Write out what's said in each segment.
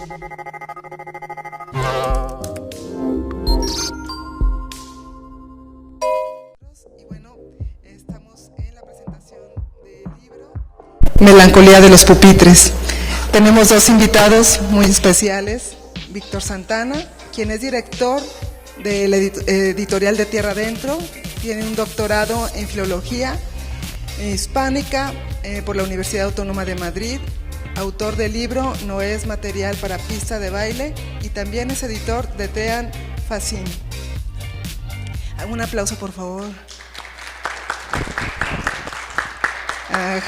Y bueno, estamos en la presentación del libro Melancolía de los pupitres. Tenemos dos invitados muy especiales, Víctor Santana, quien es director de la editorial de Tierra Adentro, tiene un doctorado en filología hispánica por la Universidad Autónoma de Madrid, autor del libro No es material para pista de baile y también es editor de Tean Facine. Un aplauso, por favor.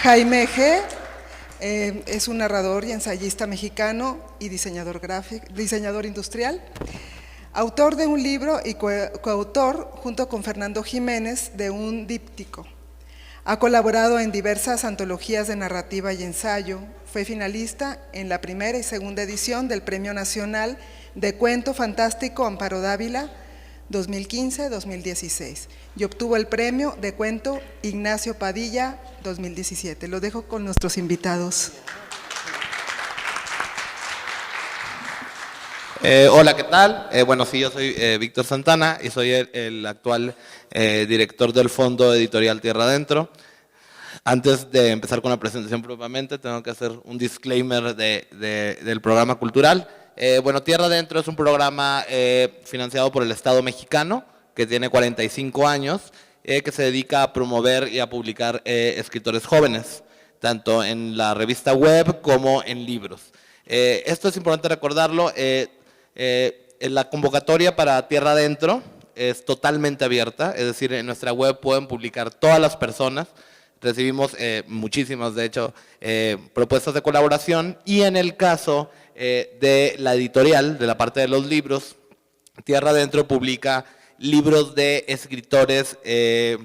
Jaime G. Es un narrador y ensayista mexicano y diseñador gráfico, diseñador industrial, autor de un libro y coautor junto con Fernando Jiménez de un díptico. Ha colaborado en diversas antologías de narrativa y ensayo. Fue finalista en la primera y segunda edición del Premio Nacional de Cuento Fantástico Amparo Dávila 2015-2016 y obtuvo el Premio de Cuento Ignacio Padilla 2017. Lo dejo con nuestros invitados. Hola, ¿qué tal? Bueno, sí, yo soy Víctor Santana y soy el actual director del Fondo Editorial Tierra Adentro. Antes de empezar con la presentación propiamente, tengo que hacer un disclaimer del programa cultural. Bueno, Tierra Adentro es un programa financiado por el Estado mexicano, que tiene 45 años, que se dedica a promover y a publicar escritores jóvenes, tanto en la revista web como en libros. Esto es importante recordarlo. La convocatoria para Tierra Adentro es totalmente abierta, es decir, en nuestra web pueden publicar todas las personas. Recibimos muchísimas, de hecho, propuestas de colaboración, y en el caso de la editorial, de la parte de los libros, Tierra Adentro publica libros de escritores de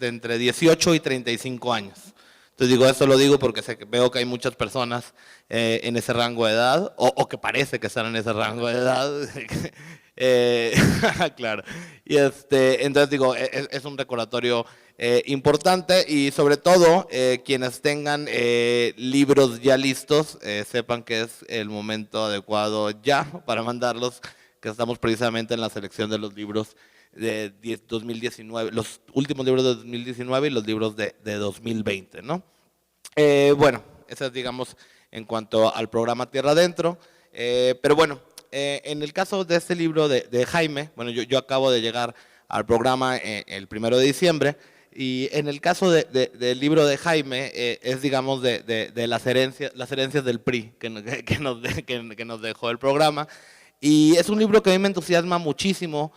entre 18 y 35 años. Entonces digo, esto lo digo porque veo que hay muchas personas en ese rango de edad, o que parece que están en ese rango de edad. Claro. Y entonces digo, es un recordatorio importante, y sobre todo quienes tengan libros ya listos, sepan que es el momento adecuado ya para mandarlos, que estamos precisamente en la selección de los libros de 2019, los últimos libros de 2019 y los libros de 2020, ¿no? Bueno, eso es, digamos, en cuanto al programa Tierra Adentro, pero bueno, en el caso de este libro de Jaime, bueno, yo acabo de llegar al programa el 1 de diciembre, y en el caso del libro de Jaime, es, digamos, de las herencias del PRI que nos dejó el programa, y es un libro que a mí me entusiasma muchísimo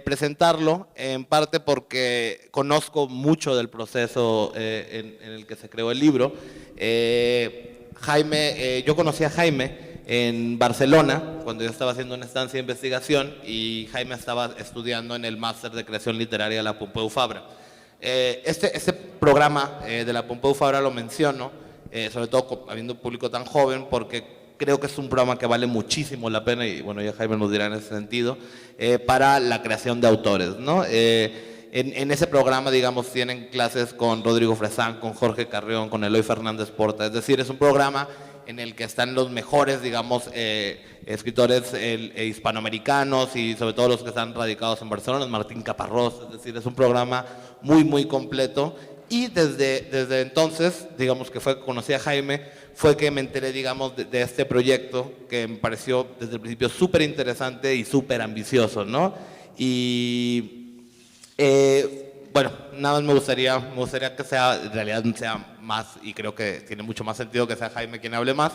presentarlo, en parte porque conozco mucho del proceso en el que se creó el libro. Jaime, yo conocí a Jaime en Barcelona cuando yo estaba haciendo una estancia de investigación, y Jaime estaba estudiando en el máster de creación literaria de la Pompeu Fabra. Este programa de la Pompeu Fabra lo menciono, sobre todo habiendo un público tan joven, porque creo que es un programa que vale muchísimo la pena, y bueno, ya Jaime nos dirá en ese sentido, para la creación de autores, ¿no? En ese programa, digamos, tienen clases con Rodrigo Fresán, con Jorge Carrión, con Eloy Fernández Porta. Es decir, es un programa en el que están los mejores, digamos, escritores hispanoamericanos, y sobre todo los que están radicados en Barcelona, Martín Caparrós. Es decir, es un programa muy, muy completo. Y desde entonces, digamos, que conocí a Jaime, fue que me enteré, digamos, de este proyecto, que me pareció desde el principio súper interesante y súper ambicioso, ¿no? Y bueno, nada más me gustaría que sea, en realidad sea más, y creo que tiene mucho más sentido que sea Jaime quien hable más,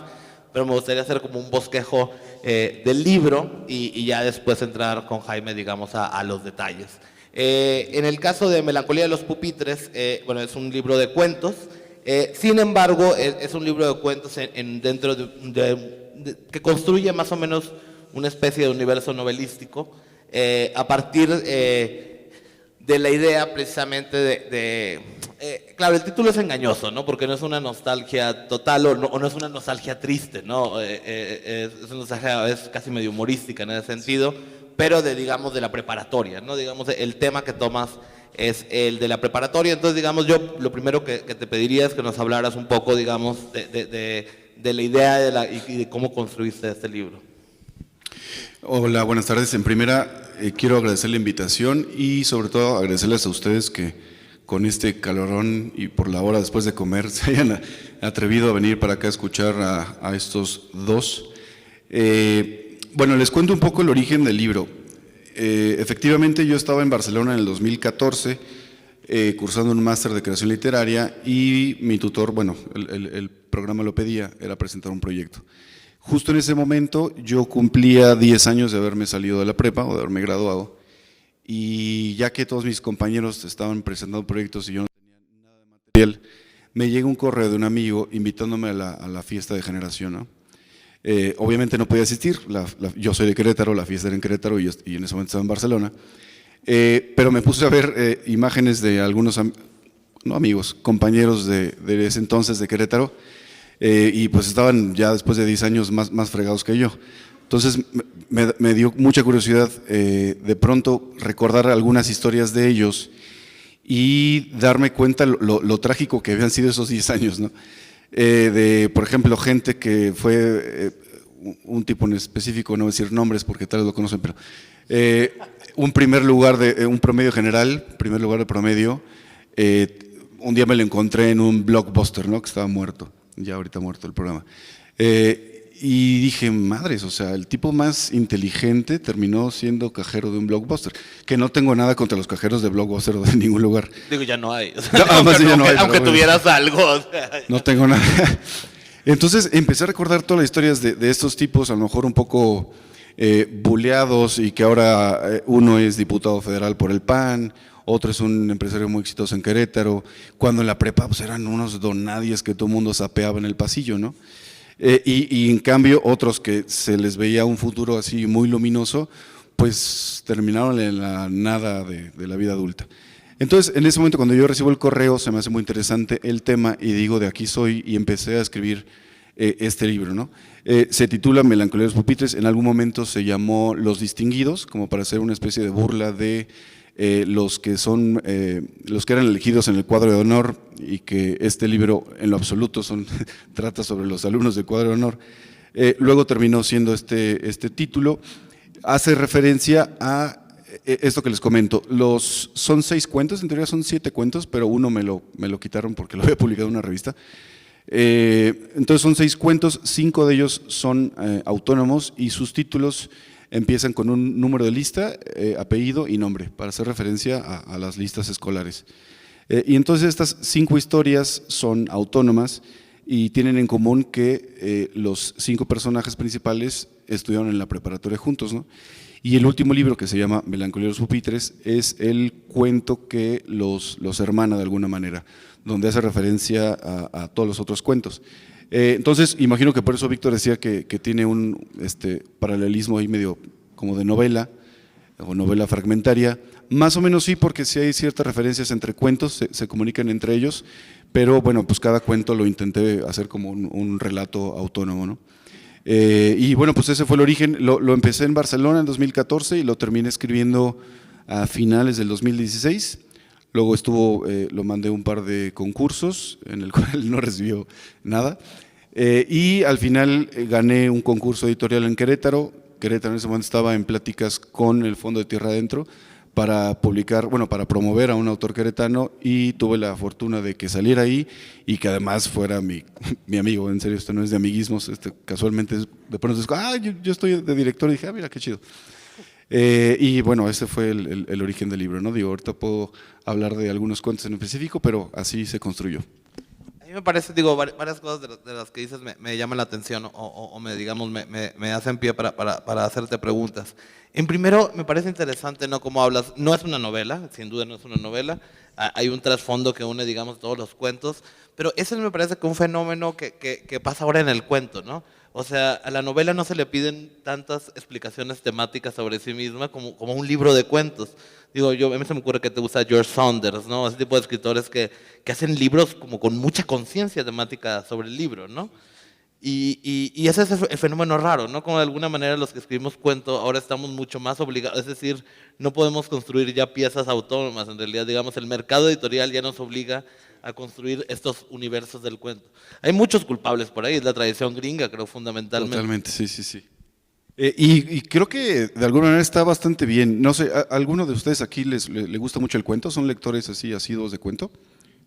pero me gustaría hacer como un bosquejo del libro, y ya después entrar con Jaime, digamos, a los detalles. En el caso de Melancolía de los pupitres, bueno, es un libro de cuentos. Sin embargo, es un libro de cuentos dentro que construye más o menos una especie de universo novelístico, a partir de la idea precisamente claro, el título es engañoso, ¿no? Porque no es una nostalgia total, o no es una nostalgia triste, ¿no? Es una nostalgia, es casi medio humorística en ese sentido, pero digamos, de la preparatoria, ¿no? Digamos, el tema que tomas es el de la preparatoria. Entonces, digamos, yo lo primero que te pediría es que nos hablaras un poco, digamos, de de la idea y de cómo construiste este libro. Hola, buenas tardes. En primera, quiero agradecer la invitación y sobre todo agradecerles a ustedes que con este calorón y por la hora después de comer se hayan atrevido a venir para acá a escuchar a estos dos. Bueno, les cuento un poco el origen del libro. Efectivamente, yo estaba en Barcelona en el 2014 cursando un máster de creación literaria y mi tutor, bueno, el programa lo pedía, era presentar un proyecto. Justo en ese momento yo cumplía 10 años de haberme salido de la prepa o de haberme graduado, y ya que todos mis compañeros estaban presentando proyectos y yo no tenía nada de material, me llega un correo de un amigo invitándome a la fiesta de generación, ¿no? Obviamente no podía asistir, yo soy de Querétaro, la fiesta era en Querétaro y en ese momento estaba en Barcelona, pero me puse a ver imágenes de algunos compañeros de ese entonces de Querétaro, y pues estaban ya después de 10 años más fregados que yo. Entonces me dio mucha curiosidad de pronto recordar algunas historias de ellos y darme cuenta lo trágico que habían sido esos 10 años, ¿no? Por ejemplo, gente que fue un tipo en específico, no voy a decir nombres porque tal vez lo conocen, pero un primer lugar un promedio general, primer lugar de promedio, un día me lo encontré en un Blockbuster, ¿no? Que estaba muerto, ya ahorita muerto el programa. Y dije, madres, o sea, el tipo más inteligente terminó siendo cajero de un Blockbuster, que no tengo nada contra los cajeros de Blockbuster o de ningún lugar. Digo, ya no hay. Aunque tuvieras algo. O sea. No tengo nada. Entonces empecé a recordar todas las historias de estos tipos, a lo mejor un poco buleados, y que ahora uno es diputado federal por el PAN, otro es un empresario muy exitoso en Querétaro, cuando en la prepa pues eran unos donadies que todo el mundo sapeaba en el pasillo, ¿no? Y en cambio otros que se les veía un futuro así muy luminoso, pues terminaron en la nada de la vida adulta. Entonces, en ese momento cuando yo recibo el correo, se me hace muy interesante el tema y digo, de aquí soy, y empecé a escribir este libro, ¿no? Se titula Melancolía de los pupitres, en algún momento se llamó Los Distinguidos, como para hacer una especie de burla de los que eran elegidos en el cuadro de honor, y que este libro en lo absoluto trata sobre los alumnos del cuadro de honor. Luego terminó siendo este título, hace referencia a esto que les comento. Son 6 cuentos, en teoría son 7 cuentos, pero uno me lo quitaron porque lo había publicado en una revista. Entonces son 6 cuentos, 5 de ellos son autónomos y sus títulos empiezan con un número de lista, apellido y nombre, para hacer referencia a las listas escolares. Y entonces estas 5 historias son autónomas y tienen en común que los 5 personajes principales estudiaron en la preparatoria juntos, ¿no? Y el último libro, que se llama Melancolía de los pupitres, es el cuento que los hermana de alguna manera, donde hace referencia a todos los otros cuentos. Entonces, imagino que por eso Víctor decía que tiene un paralelismo ahí medio como de novela o novela fragmentaria. Más o menos sí, porque sí hay ciertas referencias entre cuentos, se comunican entre ellos, pero bueno, pues cada cuento lo intenté hacer como un relato autónomo, ¿no? Y bueno, pues ese fue el origen. Lo empecé en Barcelona en 2014 y lo terminé escribiendo a finales del 2016. Luego lo mandé a un par de concursos en el cual no recibió nada, y al final gané un concurso editorial en Querétaro. Querétaro en ese momento estaba en pláticas con el Fondo de Tierra Adentro para publicar, bueno, para promover a un autor queretano, y tuve la fortuna de que saliera ahí y que además fuera mi amigo. En serio, esto no es de amiguismos, casualmente de pronto yo estoy de director, y dije, mira qué chido. Y bueno, ese fue el origen del libro, ¿no? Digo, ahorita puedo hablar de algunos cuentos en específico, pero así se construyó. A mí me parece, digo, varias cosas de las que dices me llaman la atención o me hacen pie para hacerte preguntas. En primero, me parece interesante, ¿no? Cómo hablas, no es una novela, sin duda no es una novela, hay un trasfondo que une, digamos, todos los cuentos, pero ese me parece que un fenómeno que pasa ahora en el cuento, ¿no? O sea, a la novela no se le piden tantas explicaciones temáticas sobre sí misma como un libro de cuentos. Digo, a mí se me ocurre que te gusta George Saunders, ¿no? Ese tipo de escritores que hacen libros como con mucha conciencia temática sobre el libro, ¿no? Y ese es el fenómeno raro, ¿no? Como de alguna manera los que escribimos cuento ahora estamos mucho más obligados, es decir, no podemos construir ya piezas autónomas. En realidad, digamos, el mercado editorial ya nos obliga a construir estos universos del cuento. Hay muchos culpables por ahí, es la tradición gringa, creo, fundamentalmente. Totalmente, sí, sí, sí. Y creo que de alguna manera está bastante bien. No sé, ¿a alguno de ustedes aquí le gusta mucho el cuento? ¿Son lectores así asiduos de cuento?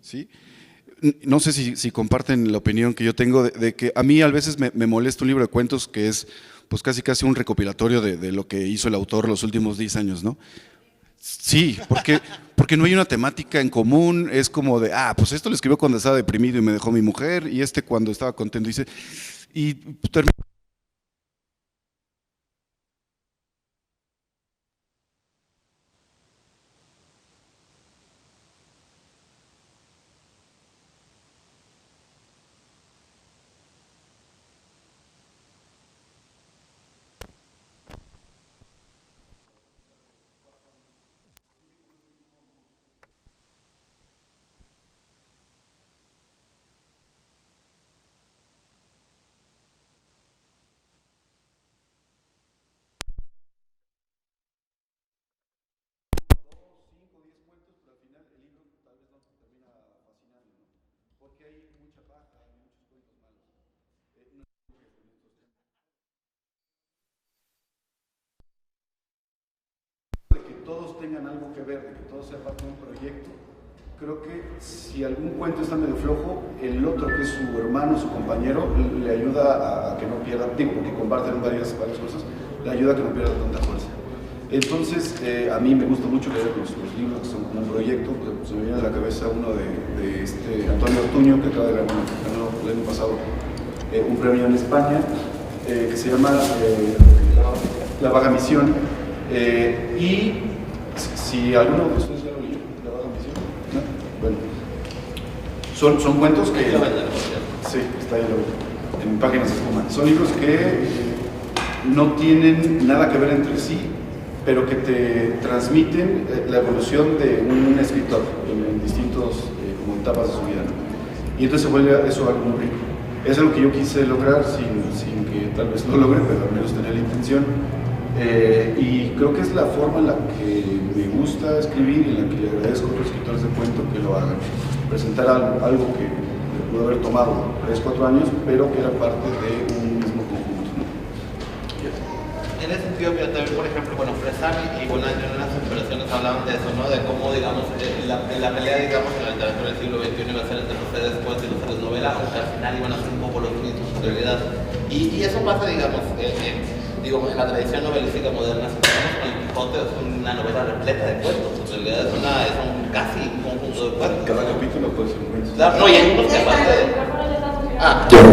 ¿Sí? No sé si comparten la opinión que yo tengo de que a mí a veces me molesta un libro de cuentos que es pues casi un recopilatorio de lo que hizo el autor los últimos 10 años, ¿no? Sí, porque no hay una temática en común, es como de, pues esto lo escribió cuando estaba deprimido y me dejó mi mujer, y este cuando estaba contento, dice, y termina. De que todos tengan algo que ver, de que todo sea parte de un proyecto, creo que si algún cuento está medio flojo, el otro, que es su hermano, su compañero, le ayuda a que no pierda, digo, porque comparten varias cosas, le ayuda a que no pierda tanta fuerza. Entonces, a mí me gusta mucho leer los libros que son como un proyecto. Se me viene a la cabeza uno de Antonio Ortuño, que acaba de ganar el año pasado un premio en España, que se llama La Vaga Misión. Y si alguno de ustedes ya lo leyó, La Vaga Misión, ¿no? Bueno, son cuentos que... Sí, está ahí en páginas de espuma. Son libros que no tienen nada que ver entre sí, pero que te transmiten la evolución de un escritor en distintos como etapas de su vida, ¿no? Y entonces se vuelve eso algo muy rico. Es algo que yo quise lograr sin que tal vez lo logre, pero al menos tenía la intención. Y creo que es la forma en la que me gusta escribir y en la que le agradezco a otros escritores de cuento que lo hagan. Presentar algo que pudo haber tomado 3 o 4 años, pero que era parte de un mismo conjunto, ¿no? En ese sentido, yo también, por ejemplo, Fresán y Bolaño en unas operaciones hablaban de eso, ¿no? De cómo, digamos, la pelea, digamos, en la literatura del siglo XXI iba a ser entre los seres cuentos y los seres novela, aunque al final iban a ser un poco los mismos en realidad. Y eso pasa, digamos, en la tradición novelística moderna. Si tenemos con el Quijote, es una novela repleta de cuentos, en realidad es casi un conjunto de cuentos. Cada capítulo puede ser un cuento. Claro, no, y hay unos que aparte de...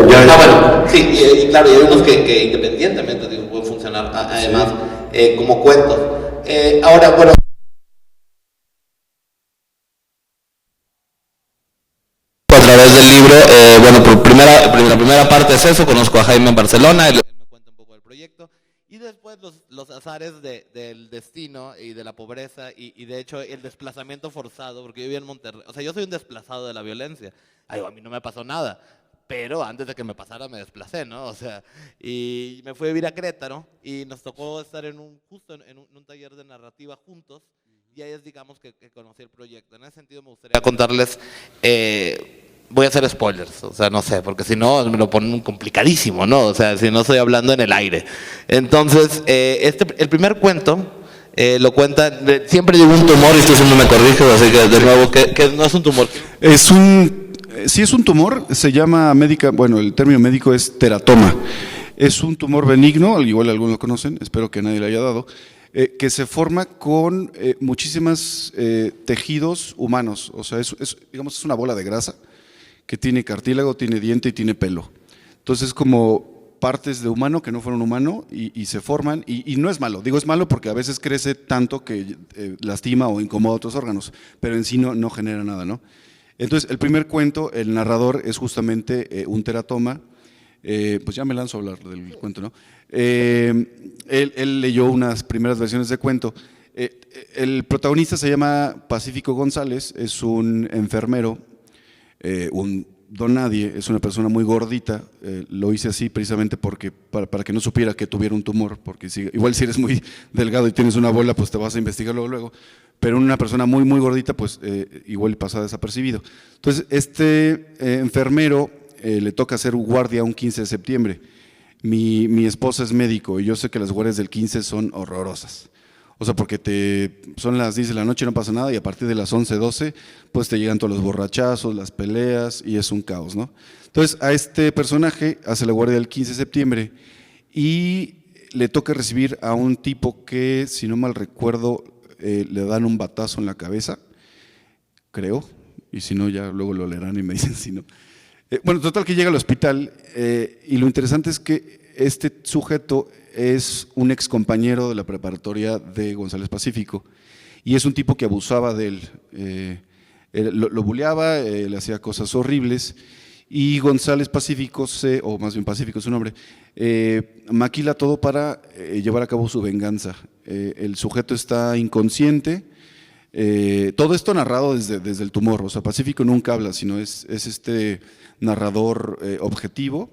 bueno, sí, y claro, y hay unos que independientemente, digo, pueden funcionar además como cuentos. Ahora, bueno, a través del libro, la primera parte es eso, conozco a Jaime en Barcelona, él me cuenta un poco del proyecto, y después los azares del destino y de la pobreza, y de hecho el desplazamiento forzado, porque yo vivía en Monterrey, o sea, yo soy un desplazado de la violencia, a mí no me pasó nada, pero antes de que me pasara me desplacé, ¿no? O sea, y me fui a vivir a Querétaro y nos tocó estar justo en un taller de narrativa juntos, y ahí es, digamos, que conocí el proyecto. En ese sentido me gustaría contarles, voy a hacer spoilers, o sea, no sé, porque si no me lo ponen complicadísimo, ¿no? O sea, si no estoy hablando en el aire. Entonces, el primer cuento lo cuenta, siempre digo un tumor y tú siempre me corriges, así que de nuevo, que no es un tumor. Sí es un tumor, se llama el término médico es teratoma. Es un tumor benigno, al igual algunos lo conocen, espero que nadie le haya dado, que se forma con muchísimos tejidos humanos. O sea, digamos, es una bola de grasa que tiene cartílago, tiene diente y tiene pelo. Entonces es como partes de humano que no fueron humano y se forman, y no es malo. Digo, es malo porque a veces crece tanto que lastima o incomoda otros órganos, pero en sí no genera nada, ¿no? Entonces, el primer cuento, el narrador es justamente un teratoma. Pues ya me lanzo a hablar del cuento, ¿no? Él leyó unas primeras versiones de cuento. El protagonista se llama Pacífico González, es un enfermero, un Don Nadie es una persona muy gordita, lo hice así precisamente porque para que no supiera que tuviera un tumor, porque igual si eres muy delgado y tienes una bola, pues te vas a investigar luego, pero una persona muy, muy gordita, pues igual pasa desapercibido. Entonces, este enfermero le toca hacer guardia un 15 de septiembre. Mi esposa es médico y yo sé que las guardias del 15 son horrorosas. O sea, porque son las 10 de la noche y no pasa nada y a partir de las 11, 12, pues te llegan todos los borrachazos, las peleas y es un caos, ¿no? Entonces, a este personaje hace la guardia del 15 de septiembre y le toca recibir a un tipo que, si no mal recuerdo, le dan un batazo en la cabeza, creo, y si no, ya luego lo leerán y me dicen si no. Bueno, total que llega al hospital y lo interesante es que este sujeto es un ex compañero de la preparatoria de González Pacífico y es un tipo que abusaba de él, lo buleaba, le hacía cosas horribles y González Pacífico, o más bien Pacífico es su nombre, maquila todo para llevar a cabo su venganza. El sujeto está inconsciente, todo esto narrado desde el tumor, o sea, Pacífico nunca habla, sino es este narrador objetivo.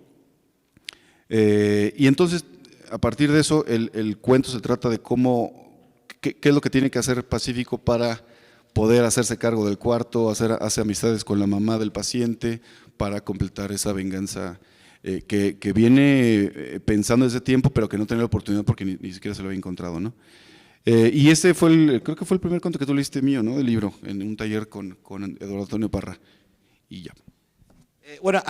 Y entonces, a partir de eso, el cuento se trata de qué es lo que tiene que hacer Pacífico para poder hacerse cargo del cuarto, hace amistades con la mamá del paciente para completar esa venganza que viene pensando desde tiempo, pero que no tiene la oportunidad porque ni siquiera se lo había encontrado, ¿no? Y ese creo que fue el primer cuento que tú leíste mío, ¿no? Del libro, en un taller con Eduardo Antonio Parra, y ya. Bueno,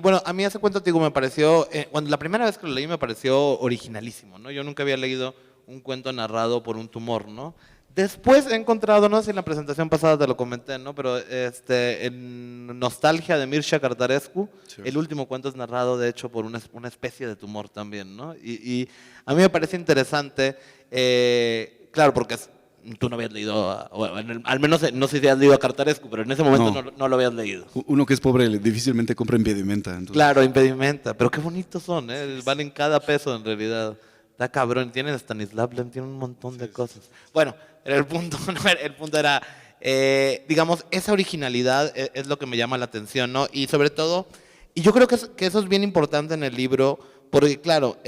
bueno, a mí ese cuento, te digo, me pareció, cuando la primera vez que lo leí me pareció originalísimo, ¿no? Yo nunca había leído un cuento narrado por un tumor, ¿no? Después he encontrado, no sé si en la presentación pasada te lo comenté, ¿no? Pero en Nostalgia de Mircea Cartarescu, sí, el último cuento es narrado, de hecho, por una especie de tumor también, ¿no? Y a mí me parece interesante, claro, porque tú no habías leído, al menos no sé si has leído a Cartarescu, pero en ese momento no lo habías leído. Uno que es pobre difícilmente compra Impedimenta. Entonces. Claro, Impedimenta, pero qué bonitos son, ¿eh? Valen cada peso en realidad. Está cabrón, tienen Stanislav Lem, tienen un montón de cosas. Bueno, el punto era, digamos, esa originalidad es lo que me llama la atención, ¿no? Y sobre todo, y yo creo que eso es bien importante en el libro, porque claro,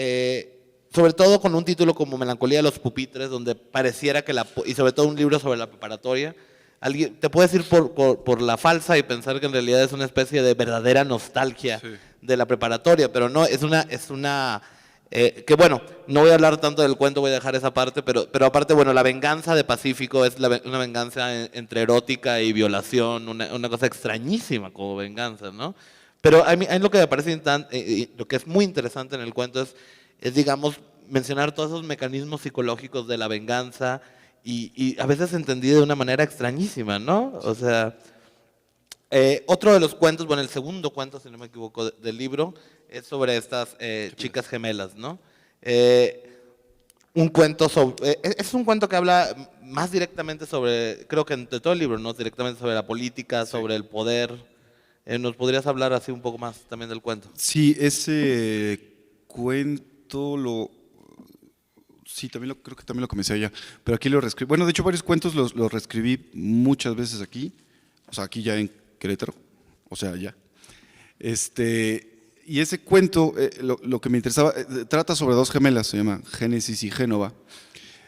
sobre todo con un título como Melancolía de los pupitres, donde pareciera que y sobre todo un libro sobre la preparatoria, alguien te puedes ir por la falsa y pensar que en realidad es una especie de verdadera nostalgia, sí, de la preparatoria, pero no, es una que bueno, no voy a hablar tanto del cuento, voy a dejar esa parte, pero aparte, bueno, la venganza de Pacífico es una venganza entre erótica y violación, una cosa extrañísima como venganza, ¿no? Pero a mí lo que me parece lo que es muy interesante en el cuento es, digamos, mencionar todos esos mecanismos psicológicos de la venganza y a veces entendido de una manera extrañísima, ¿no? O sea, otro de los cuentos, bueno, el segundo cuento, si no me equivoco, del libro, es sobre estas chicas gemelas, ¿no? Un cuento es un cuento que habla más directamente sobre, creo que entre todo el libro, ¿no? Directamente sobre la política, sobre el poder. ¿Nos podrías hablar así un poco más también del cuento? Sí, ese cuento sí, creo que también lo comencé allá, pero aquí lo reescribí. Bueno, de hecho varios cuentos los reescribí muchas veces aquí, o sea, aquí ya en Querétaro, o sea, allá. Y ese cuento, lo que me interesaba, trata sobre dos gemelas, se llama Génesis y Génova.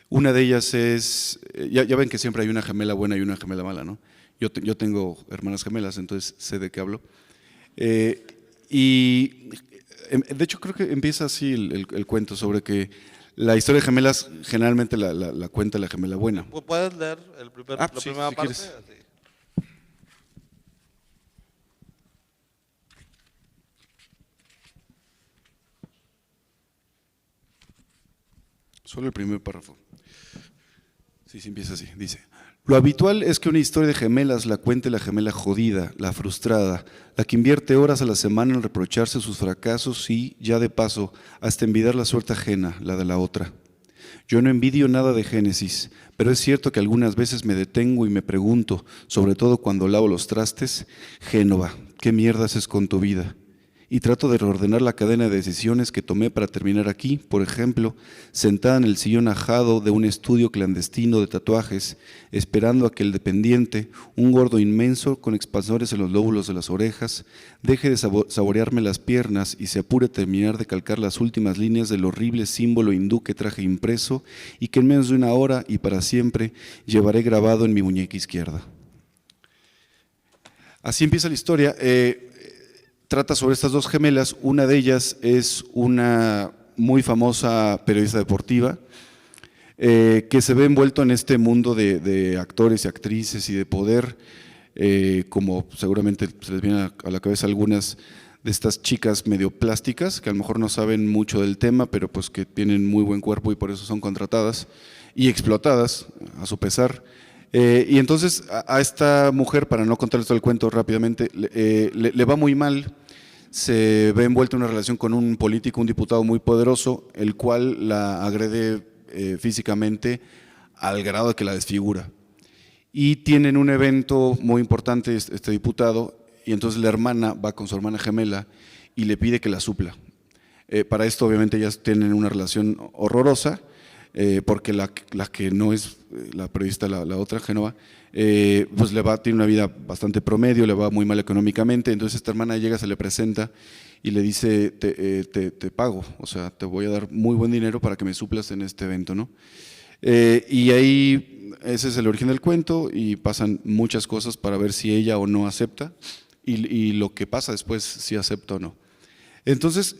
Una de ellas es, ya ven que siempre hay una gemela buena y una gemela mala, ¿no? Yo tengo hermanas gemelas, entonces sé de qué hablo. Y de hecho creo que empieza así el cuento, sobre que la historia de gemelas generalmente la cuenta la gemela buena. ¿Puedes leer la sí, primera parte? Sí. Solo el primer párrafo. Sí, empieza así, dice: lo habitual es que una historia de gemelas la cuente la gemela jodida, la frustrada, la que invierte horas a la semana en reprocharse sus fracasos y, ya de paso, hasta envidiar la suerte ajena, la de la otra. Yo no envidio nada de Génesis, pero es cierto que algunas veces me detengo y me pregunto, sobre todo cuando lavo los trastes: Génova, ¿qué mierdas es con tu vida? y trato de reordenar la cadena de decisiones que tomé para terminar aquí, por ejemplo, sentada en el sillón ajado de un estudio clandestino de tatuajes, esperando a que el dependiente, un gordo inmenso con expansores en los lóbulos de las orejas, deje de saborearme las piernas y se apure a terminar de calcar las últimas líneas del horrible símbolo hindú que traje impreso y que en menos de una hora y para siempre llevaré grabado en mi muñeca izquierda. Así empieza la historia. Trata sobre estas dos gemelas. Una de ellas es una muy famosa periodista deportiva que se ve envuelto en este mundo de actores y actrices y de poder, como seguramente se les viene a la cabeza algunas de estas chicas medio plásticas que a lo mejor no saben mucho del tema, pero pues que tienen muy buen cuerpo y por eso son contratadas y explotadas a su pesar. Y entonces a esta mujer, para no contarles todo el cuento rápidamente, le va muy mal, se ve envuelta en una relación con un político, un diputado muy poderoso, el cual la agrede físicamente al grado de que la desfigura. Y tienen un evento muy importante este diputado, y entonces la hermana va con su hermana gemela y le pide que la supla. Para esto obviamente ellas tienen una relación horrorosa, porque la que no es la periodista, la otra, Génova, pues tiene una vida bastante promedio, le va muy mal económicamente, entonces esta hermana llega, se le presenta y le dice, te pago, o sea, te voy a dar muy buen dinero para que me suplas en este evento, ¿no? Y ahí ese es el origen del cuento y pasan muchas cosas para ver si ella o no acepta y lo que pasa después, si acepta o no. Entonces,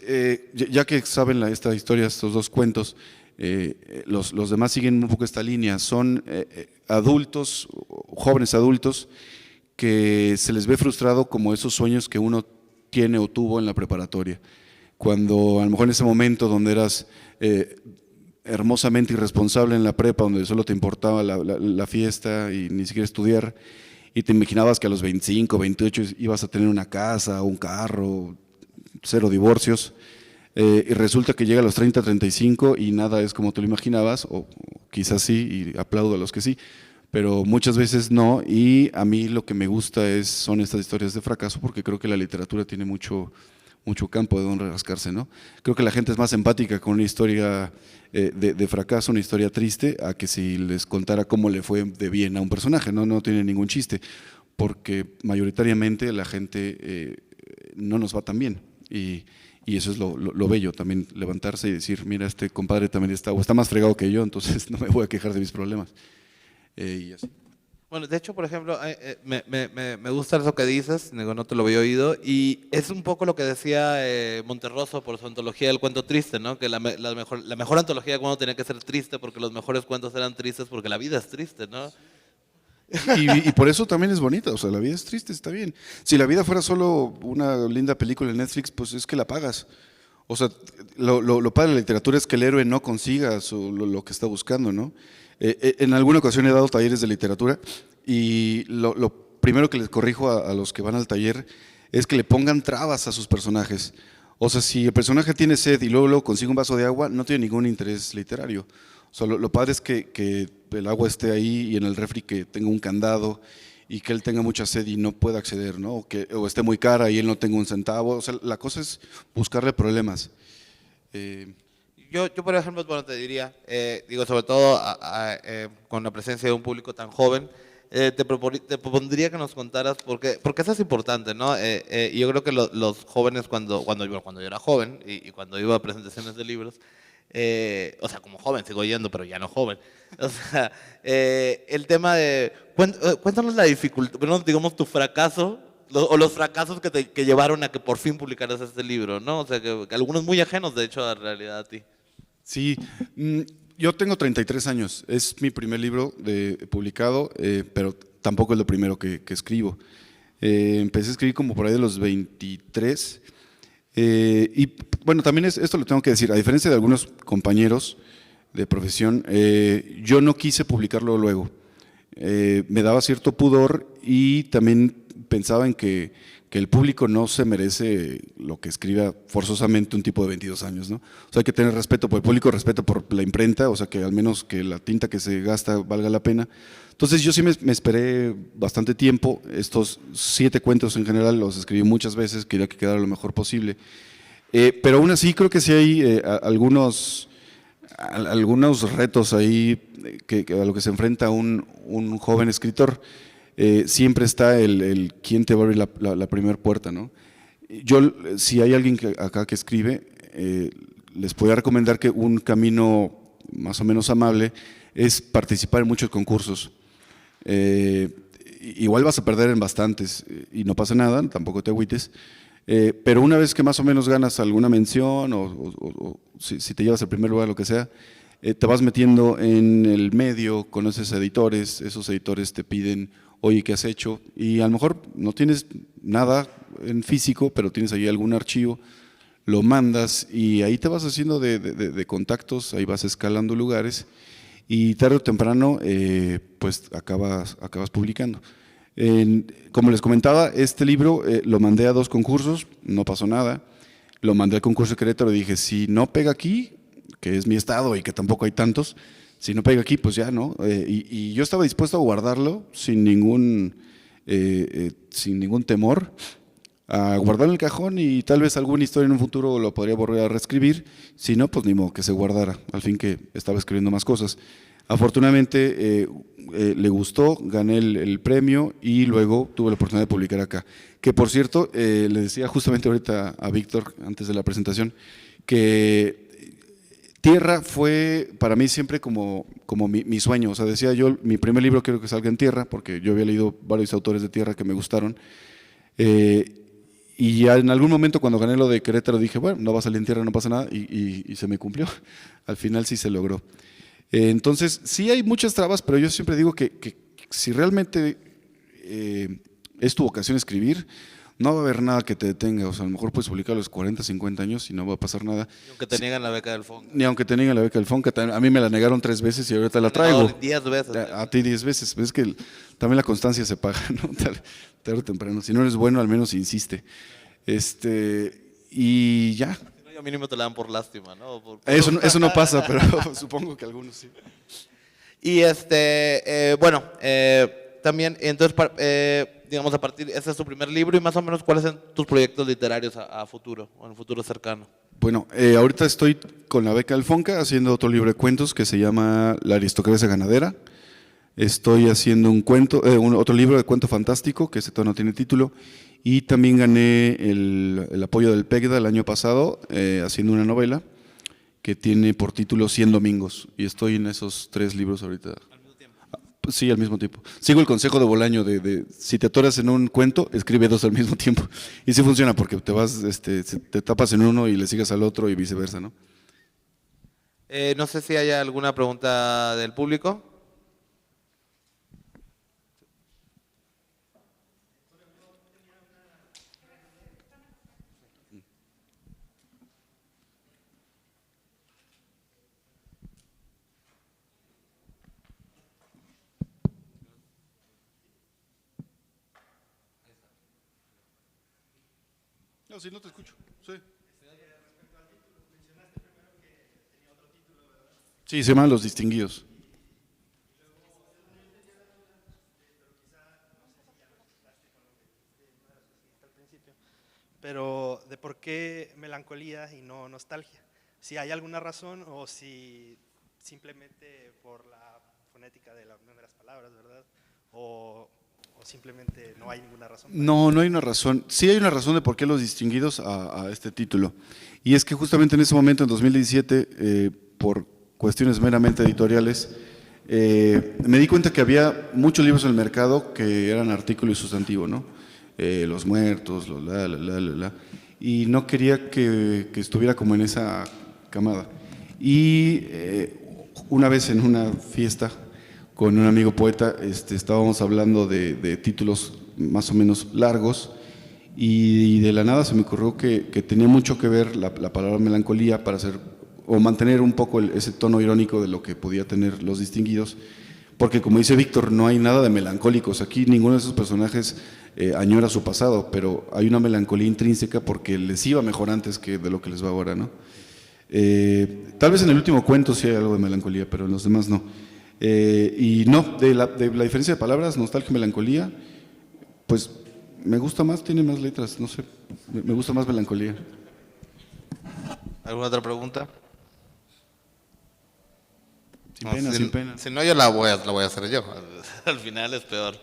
ya que saben esta historia, estos dos cuentos, los demás siguen un poco esta línea, son adultos, jóvenes adultos, que se les ve frustrado como esos sueños que uno tiene o tuvo en la preparatoria, cuando a lo mejor en ese momento donde eras hermosamente irresponsable en la prepa, donde solo te importaba la fiesta y ni siquiera estudiar, y te imaginabas que a los 25, 28 ibas a tener una casa, un carro, 0 divorcios, y resulta que llega a los 30, 35 y nada es como te lo imaginabas, o quizás sí, y aplaudo a los que sí, pero muchas veces no, y a mí lo que me gusta son estas historias de fracaso, porque creo que la literatura tiene mucho campo de donde rascarse, ¿no? Creo que la gente es más empática con una historia de fracaso, una historia triste, a que si les contara cómo le fue de bien a un personaje, no tiene ningún chiste, porque mayoritariamente la gente no nos va tan bien, y eso es lo bello, también levantarse y decir, mira, este compadre también está más fregado que yo, entonces no me voy a quejar de mis problemas. Y así. Bueno, de hecho, por ejemplo, me gusta eso que dices, no te lo había oído, y es un poco lo que decía Monterroso por su antología del cuento triste, ¿no? Que la mejor antología de cuento tenía que ser triste porque los mejores cuentos eran tristes porque la vida es triste, ¿no? Y por eso también es bonita, o sea, la vida es triste, está bien. Si la vida fuera solo una linda película en Netflix, pues es que la pagas. O sea, lo padre de la literatura es que el héroe no consiga lo que está buscando, ¿no? En alguna ocasión he dado talleres de literatura y lo primero que les corrijo a los que van al taller es que le pongan trabas a sus personajes. O sea, si el personaje tiene sed y luego consigue un vaso de agua, no tiene ningún interés literario. O sea, lo padre es que el agua esté ahí y en el refri que tenga un candado y que él tenga mucha sed y no pueda acceder, ¿no? O esté muy cara y él no tenga un centavo. O sea, la cosa es buscarle problemas. Yo, por ejemplo, bueno, te diría, digo, sobre todo con la presencia de un público tan joven, te propondría que nos contaras, porque eso es importante, ¿no? Y yo creo que los jóvenes, cuando yo era joven y cuando iba a presentaciones de libros, o sea, como joven, sigo yendo, pero ya no joven. O sea, el tema de, cuéntanos la dificultad, bueno, digamos tu fracaso, o los fracasos que llevaron a que por fin publicaras este libro, ¿no? O sea, que algunos muy ajenos, de hecho, a la realidad a ti. Sí, yo tengo 33 años, es mi primer libro publicado, pero tampoco es lo primero que escribo. Empecé a escribir como por ahí de los 23, y bueno, también esto lo tengo que decir, a diferencia de algunos compañeros de profesión, yo no quise publicarlo luego. Me daba cierto pudor y también pensaba en que que el público no se merece lo que escriba forzosamente un tipo de 22 años, ¿no? O sea, hay que tener respeto por el público, respeto por la imprenta, o sea, que al menos que la tinta que se gasta valga la pena. Entonces yo sí me esperé bastante tiempo, estos 7 cuentos en general los escribí muchas veces, quería que quedara lo mejor posible, pero aún así creo que sí hay algunos retos ahí a lo que se enfrenta un joven escritor. Siempre está el quién te va a abrir la primera puerta, ¿no? Yo, si hay alguien acá que escribe, les podría recomendar que un camino más o menos amable es participar en muchos concursos. Igual vas a perder en bastantes y no pasa nada, tampoco te agüites, pero una vez que más o menos ganas alguna mención o si te llevas el primer lugar, lo que sea, te vas metiendo en el medio, conoces a editores, esos editores te piden, oye, ¿qué has hecho? Y a lo mejor no tienes nada en físico, pero tienes ahí algún archivo, lo mandas y ahí te vas haciendo de contactos, ahí vas escalando lugares y tarde o temprano pues acabas publicando. Como les comentaba, este libro lo mandé a 2 concursos, no pasó nada, lo mandé al concurso de Querétaro y dije, si no pega aquí, que es mi estado y que tampoco hay tantos, si no pega aquí, pues ya, ¿no? Y yo estaba dispuesto a guardarlo sin ningún temor, a guardarlo en el cajón y tal vez alguna historia en un futuro lo podría volver a reescribir, si no, pues ni modo, que se guardara, al fin que estaba escribiendo más cosas. Afortunadamente le gustó, gané el premio y luego tuve la oportunidad de publicar acá. Que por cierto, le decía justamente ahorita a Víctor, antes de la presentación, que Tierra fue para mí siempre como mi sueño. O sea, decía yo, mi primer libro quiero que salga en Tierra, porque yo había leído varios autores de Tierra que me gustaron. Y ya en algún momento cuando gané lo de Querétaro dije, bueno, no va a salir en Tierra, no pasa nada, y se me cumplió. Al final sí se logró. Entonces, sí hay muchas trabas, pero yo siempre digo que si realmente es tu vocación escribir, no va a haber nada que te detenga. O sea, a lo mejor puedes publicar a los 40, 50 años y no va a pasar nada. Ni aunque te niegan la beca del FONCA. Ni aunque te niegan la beca del FONCA. A mí me la negaron 3 veces y ahorita la traigo. 10 veces. A ti 10 veces. Pero es que también la constancia se paga, ¿no? Tarde o temprano. Si no eres bueno, al menos insiste. Y ya. A mínimo te la dan por lástima, ¿no? Eso no pasa, pero supongo que algunos sí. Y bueno, también, entonces, digamos, a partir, este es tu primer libro y más o menos, ¿cuáles son tus proyectos literarios a futuro, o en un futuro cercano? Bueno, ahorita estoy con la beca del FONCA haciendo otro libro de cuentos que se llama La aristocracia ganadera. Estoy haciendo otro libro de cuento fantástico, que ese todavía no tiene título, y también gané el apoyo del PECDA el año pasado haciendo una novela que tiene por título 100 domingos, y estoy en esos 3 libros ahorita. ¿Al mismo tiempo? Sí, al mismo tiempo. Sigo el consejo de Bolaño de si te atoras en un cuento, escribe 2 al mismo tiempo, y sí funciona porque te tapas en uno y le sigues al otro y viceversa, ¿no? No sé si hay alguna pregunta del público. No, si no te escucho. Sí. Sí, se llaman Los Distinguidos. Pero de por qué melancolía y no nostalgia. Si hay alguna razón o si simplemente por la fonética de las palabras, ¿verdad? O simplemente no hay ninguna razón. No hay una razón. Sí hay una razón de por qué Los Distinguidos a este título. Y es que justamente en ese momento, en 2017, por cuestiones meramente editoriales, me di cuenta que había muchos libros en el mercado que eran artículo y sustantivo, ¿no? Los muertos, los y no quería que estuviera como en esa camada. Y una vez en una fiesta con un amigo poeta estábamos hablando de títulos más o menos largos y de la nada se me ocurrió que tenía mucho que ver la palabra melancolía para hacer o mantener un poco ese tono irónico de lo que podía tener Los Distinguidos, porque como dice Víctor, no hay nada de melancólicos. Aquí ninguno de esos personajes añora su pasado, pero hay una melancolía intrínseca porque les iba mejor antes que de lo que les va ahora, ¿no? Tal vez en el último cuento sí hay algo de melancolía, pero en los demás no. Y no, de la diferencia de palabras, nostalgia y melancolía, pues me gusta más, tiene más letras, no sé, me gusta más melancolía. ¿Alguna otra pregunta? Sin pena, sin pena. Si no, yo la voy a hacer yo. Al final es peor.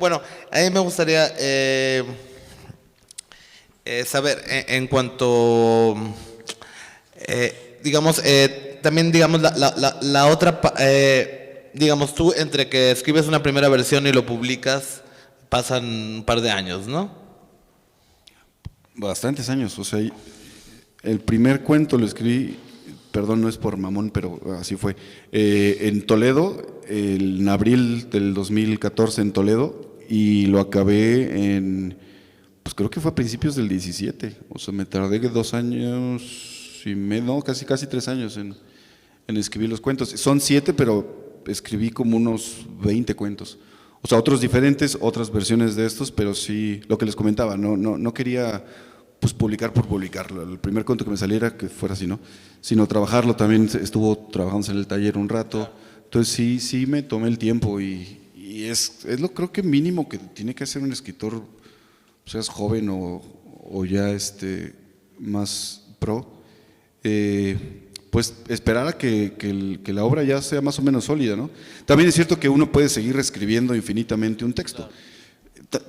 Bueno, a mí me gustaría saber en cuanto, digamos, también digamos la otra, digamos tú entre que escribes una primera versión y lo publicas pasan un par de años, ¿no? Bastantes años, o sea, el primer cuento lo escribí, perdón, no es por mamón, pero así fue, en Toledo, en abril del 2014 en Toledo, y lo acabé en, pues creo que fue a principios del 17, o sea, me tardé 2 años y medio, no, casi 3 años en escribir los cuentos. Son 7, pero escribí como unos 20 cuentos. O sea, otros diferentes, otras versiones de estos, pero sí, lo que les comentaba, no quería pues publicar por publicarlo, el primer cuento que me saliera que fuera así, ¿no? Sino trabajarlo, también estuvo trabajándose en el taller un rato, entonces sí me tomé el tiempo y es lo creo que mínimo que tiene que hacer un escritor, seas joven o ya más pro, pues esperar a que la obra ya sea más o menos sólida, ¿no? También es cierto que uno puede seguir reescribiendo infinitamente un texto.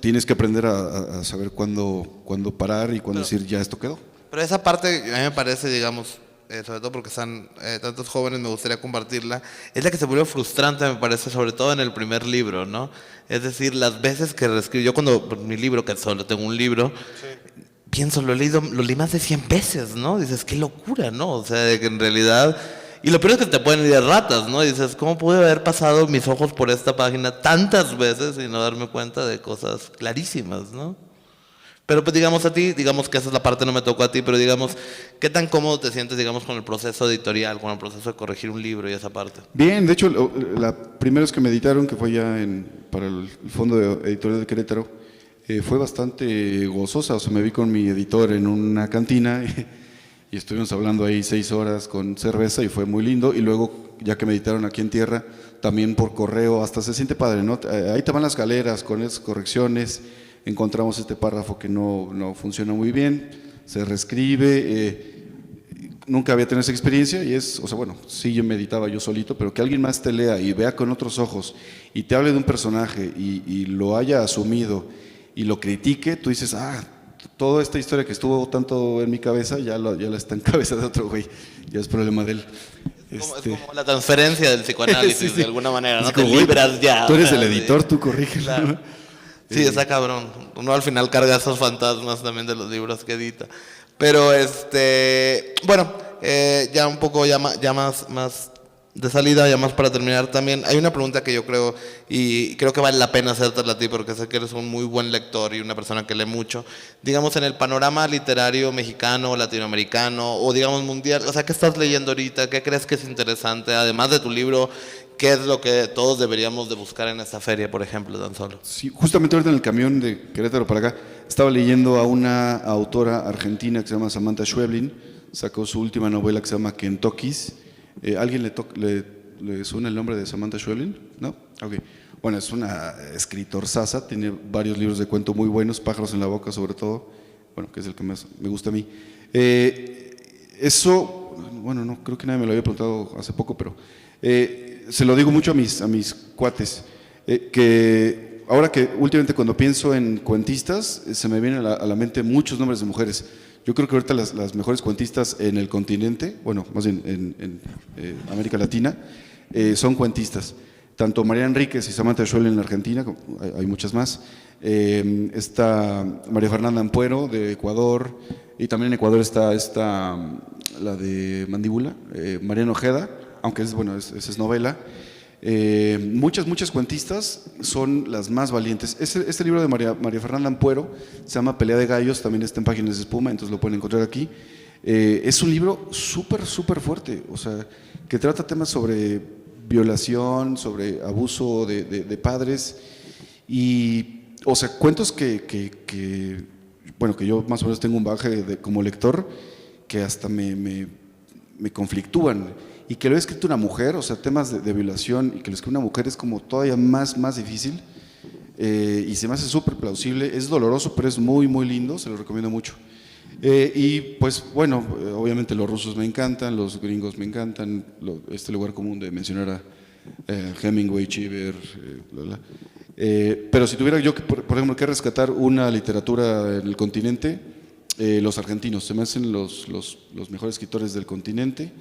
Tienes que aprender a saber cuándo parar y cuándo decir ya esto quedó. Pero esa parte a mí me parece, digamos, sobre todo porque están tantos jóvenes, me gustaría compartirla, es la que se vuelve frustrante, me parece, sobre todo en el primer libro, ¿no? Es decir, las veces que reescribo, yo cuando mi libro, que solo tengo un libro, sí, pienso, lo leí más de 100 veces, ¿no? Dices, qué locura, ¿no? O sea, de que en realidad... Y lo peor es que te pueden ir de ratas, ¿no? Y dices, ¿cómo pude haber pasado mis ojos por esta página tantas veces y no darme cuenta de cosas clarísimas, ¿no? Pero pues digamos a ti, digamos que esa es la parte no me tocó a ti, pero digamos, ¿qué tan cómodo te sientes, digamos, con el proceso editorial, con el proceso de corregir un libro y esa parte? Bien, de hecho, la primera vez que me editaron, que fue ya para el Fondo Editorial de Querétaro, fue bastante gozosa, o sea, me vi con mi editor en una cantina y estuvimos hablando ahí 6 horas con cerveza y fue muy lindo, y luego ya que me editaron aquí en tierra, también por correo, hasta se siente padre, ¿no? Ahí te van las galeras con esas correcciones, encontramos este párrafo que no funciona muy bien, se reescribe, nunca había tenido esa experiencia y o sea, bueno, sí yo me editaba yo solito, pero que alguien más te lea y vea con otros ojos y te hable de un personaje y lo haya asumido y lo critique, tú dices, toda esta historia que estuvo tanto en mi cabeza, ya la está en cabeza de otro güey, ya es problema de él. Es como la transferencia del psicoanálisis, sí, de alguna manera, ¿no? Te libras ya. Tú eres el editor, tú corriges. Claro. Sí, está cabrón. Uno al final carga esos fantasmas también de los libros que edita. Pero bueno, ya un poco ya más de salida, ya más para terminar también, hay una pregunta que yo creo, y creo que vale la pena hacértela a ti, porque sé que eres un muy buen lector y una persona que lee mucho. Digamos, en el panorama literario mexicano, latinoamericano, o digamos mundial, o sea, ¿qué estás leyendo ahorita? ¿Qué crees que es interesante? Además de tu libro, ¿qué es lo que todos deberíamos de buscar en esta feria, por ejemplo, tan solo? Sí, justamente ahorita en el camión de Querétaro para acá, estaba leyendo a una autora argentina que se llama Samantha Schweblin, sacó su última novela que se llama Kentuckys. ¿Alguien le suena el nombre de Samantha Schweblin? ¿No? Ok. Bueno, es una escritor sasa, tiene varios libros de cuento muy buenos, Pájaros en la boca sobre todo, bueno, que es el que más me gusta a mí. Eso, bueno, no, creo que nadie me lo había preguntado hace poco, pero se lo digo mucho a mis cuates, que ahora que últimamente cuando pienso en cuentistas, se me vienen a la mente muchos nombres de mujeres. Yo creo que ahorita las mejores cuentistas en el continente, bueno, más bien en América Latina, son cuentistas. Tanto María Enríquez y Samantha Schweblin en Argentina, hay muchas más. Está María Fernanda Ampuero de Ecuador, y también en Ecuador está la de Mandíbula, Mariana Ojeda, aunque esa es novela. Muchas cuentistas son las más valientes. Este libro de María Fernanda Ampuero se llama Pelea de Gallos, también está en Páginas de Espuma, entonces lo pueden encontrar aquí. Es un libro súper fuerte, o sea, que trata temas sobre violación, sobre abuso de padres y, o sea, cuentos bueno, que yo más o menos tengo un bagaje como lector que hasta me conflictúan y que lo he escrito una mujer, o sea, temas de violación y que lo escribe una mujer es como todavía más difícil y se me hace súper plausible, es doloroso pero es muy lindo, se lo recomiendo mucho. Y pues bueno, obviamente los rusos me encantan, los gringos me encantan, este lugar común de mencionar a Hemingway, Cheever, bla, bla. Pero si tuviera yo, por ejemplo, que rescatar una literatura en el continente, los argentinos, se me hacen los mejores escritores del continente,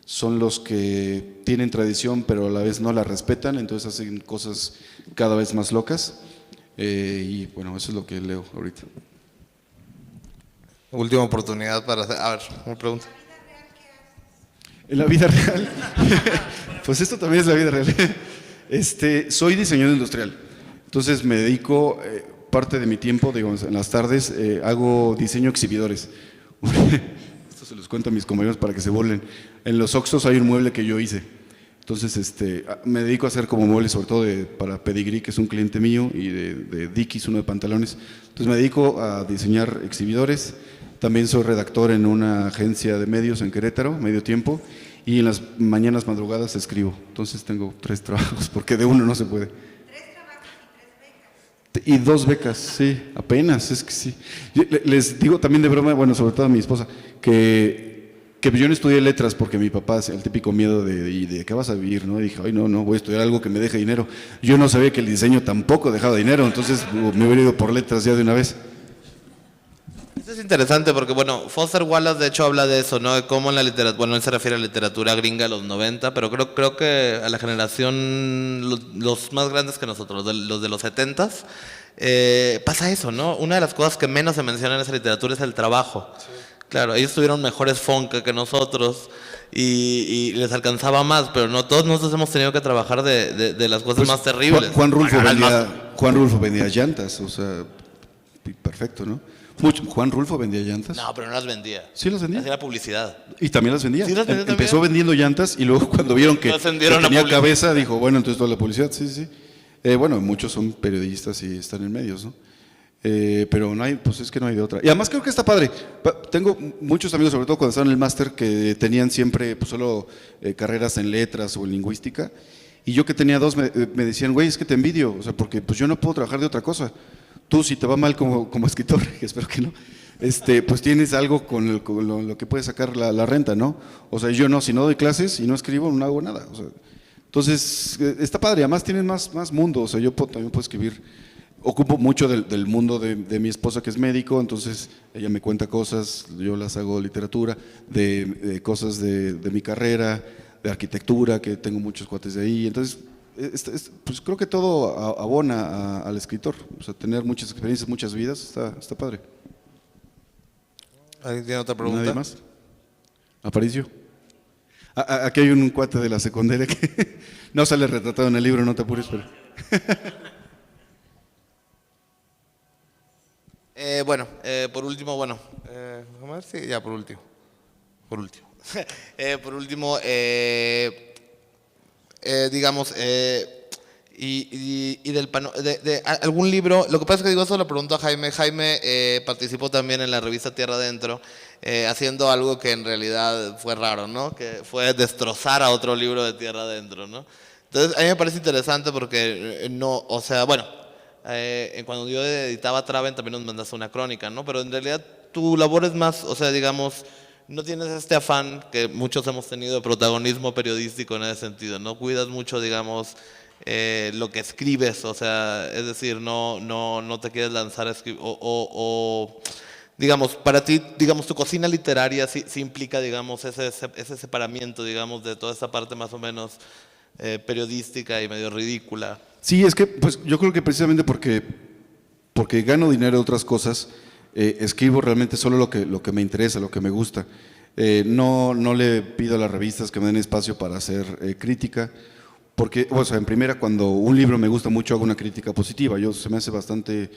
son los que tienen tradición pero a la vez no la respetan, entonces hacen cosas cada vez más locas y bueno, eso es lo que leo ahorita. Última oportunidad para hacer, a ver, una pregunta. En la vida real, pues esto también es la vida real. Soy diseñador industrial, entonces me dedico, parte de mi tiempo, digamos, en las tardes, hago diseño exhibidores. Esto se los cuento a mis compañeros para que se burlen. En los Oxxos hay un mueble que yo hice, entonces me dedico a hacer como muebles, sobre todo para Pedigree, que es un cliente mío, y de Dickies, uno de pantalones. Entonces me dedico a diseñar exhibidores. También soy redactor en una agencia de medios en Querétaro, medio tiempo, y en las mañanas madrugadas escribo. Entonces tengo 3 trabajos, porque de uno no se puede. 3 trabajos y 3 becas. Y 2 becas, sí, apenas, es que sí. Les digo también de broma, bueno, sobre todo a mi esposa, que yo no estudié letras porque mi papá, el típico miedo de ¿qué vas a vivir? ¿No? Y dije, ay, no, voy a estudiar algo que me deje dinero. Yo no sabía que el diseño tampoco dejaba dinero, entonces me hubiera ido por letras ya de una vez. Esto es interesante porque, bueno, Foster Wallace de hecho habla de eso, ¿no? De cómo en la literatura, bueno, él se refiere a la literatura gringa de los 90, pero creo que a la generación, los más grandes que nosotros, los de los 70s, pasa eso, ¿no? Una de las cosas que menos se menciona en esa literatura es el trabajo. Sí. Claro, ellos tuvieron mejores fonca que nosotros y les alcanzaba más, pero no todos nosotros hemos tenido que trabajar de las cosas pues, más terribles. Juan Rulfo vendía llantas, o sea, perfecto, ¿no? Juan Rulfo vendía llantas. No, pero no las vendía. Sí las vendía. Hacía publicidad. Y también las vendía. Sí las vendía Empezó también. vendiendo llantas y luego cuando vieron que tenía cabeza, dijo, bueno, entonces toda la publicidad, sí. Bueno, muchos son periodistas y están en medios, ¿no? Pero no hay, pues es que no hay de otra. Y además creo que está padre. Tengo muchos amigos, sobre todo cuando estaban en el máster, que tenían siempre pues, solo carreras en letras o en lingüística. Y yo que tenía 2 me decían, güey, es que te envidio, o sea, porque pues yo no puedo trabajar de otra cosa. Tú, si te va mal como escritor, que espero que no, pues tienes algo con lo que puedes sacar la renta, ¿no? O sea, yo no, si no doy clases y no escribo, no hago nada. O sea, entonces, está padre, además tienen más mundo, o sea, yo también puedo escribir. Ocupo mucho del mundo de mi esposa, que es médico, entonces ella me cuenta cosas, yo las hago literatura, de cosas de mi carrera, de arquitectura, que tengo muchos cuates de ahí, entonces pues creo que todo abona al escritor, o sea, tener muchas experiencias, muchas vidas, está padre. ¿Alguien tiene otra pregunta? ¿Nadie más? Aparicio. Aquí hay un cuate de la secundaria que no sale retratado en el libro, no te apures, pero… Bueno, por último, sí, ya por último. Por último, digamos, y del de algún libro, lo que pasa es que digo eso, lo pregunto a Jaime. Jaime participó también en la revista Tierra Adentro, haciendo algo que en realidad fue raro, ¿no? Que fue destrozar a otro libro de Tierra Adentro, ¿no? Entonces, a mí me parece interesante porque no, o sea, bueno, cuando yo editaba Traven también nos mandaste una crónica, ¿no? Pero en realidad tu labor es más, o sea, digamos, no tienes este afán que muchos hemos tenido de protagonismo periodístico en ese sentido, ¿no? Cuidas mucho, digamos, lo que escribes, o sea, es decir, no te quieres lanzar a escribir, digamos, para ti, digamos, tu cocina literaria sí implica, digamos, ese separamiento, digamos, de toda esta parte más o menos periodística y medio ridícula. Sí, es que pues yo creo que precisamente porque gano dinero de otras cosas, escribo realmente solo lo que me interesa, lo que me gusta. No le pido a las revistas que me den espacio para hacer crítica, porque, o sea, en primera, cuando un libro me gusta mucho, hago una crítica positiva. Se me hace bastante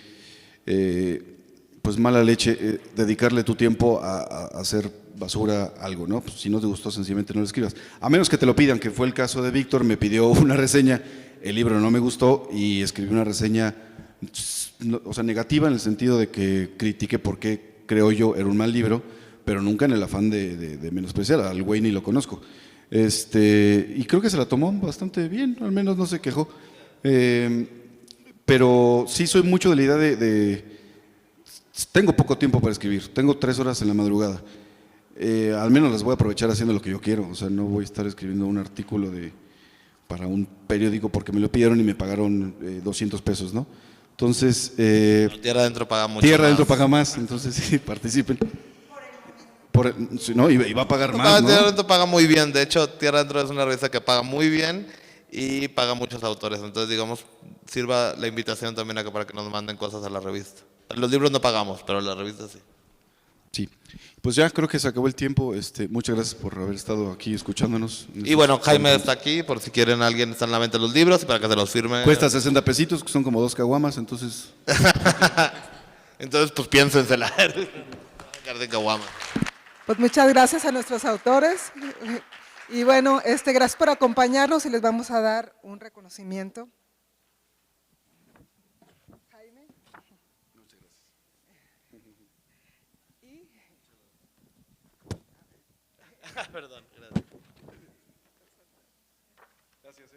pues mala leche dedicarle tu tiempo a hacer basura algo, ¿no? Pues, si no te gustó, sencillamente no lo escribas. A menos que te lo pidan, que fue el caso de Víctor, me pidió una reseña, el libro no me gustó y escribí una reseña, o sea, negativa en el sentido de que critiqué por qué creo yo era un mal libro, pero nunca en el afán de menospreciar, al güey ni lo conozco. Y creo que se la tomó bastante bien, al menos no se quejó. Pero sí soy mucho de la idea tengo poco tiempo para escribir, tengo 3 horas en la madrugada. Al menos las voy a aprovechar haciendo lo que yo quiero, o sea, no voy a estar escribiendo un artículo para un periódico porque me lo pidieron y me pagaron 200 pesos, ¿no? Entonces… Tierra Adentro paga mucho Tierra más. Adentro paga más, entonces sí, participen. No, y va a pagar más, ¿no? Tierra Adentro paga muy bien, de hecho Tierra Adentro es una revista que paga muy bien y paga muchos autores, entonces digamos, sirva la invitación también para que nos manden cosas a la revista. Los libros no pagamos, pero la revista sí. Sí, pues ya creo que se acabó el tiempo. Muchas gracias por haber estado aquí escuchándonos. Y bueno, Jaime está aquí, por si quieren alguien está en la venta los libros y para que se los firme. Cuesta 60 pesitos, que son como 2 caguamas, entonces… Entonces, pues piénsensela. De caguama. Pues muchas gracias a nuestros autores. Y bueno, gracias por acompañarnos y les vamos a dar un reconocimiento. Jaime. Muchas gracias. Perdón, gracias. Gracias,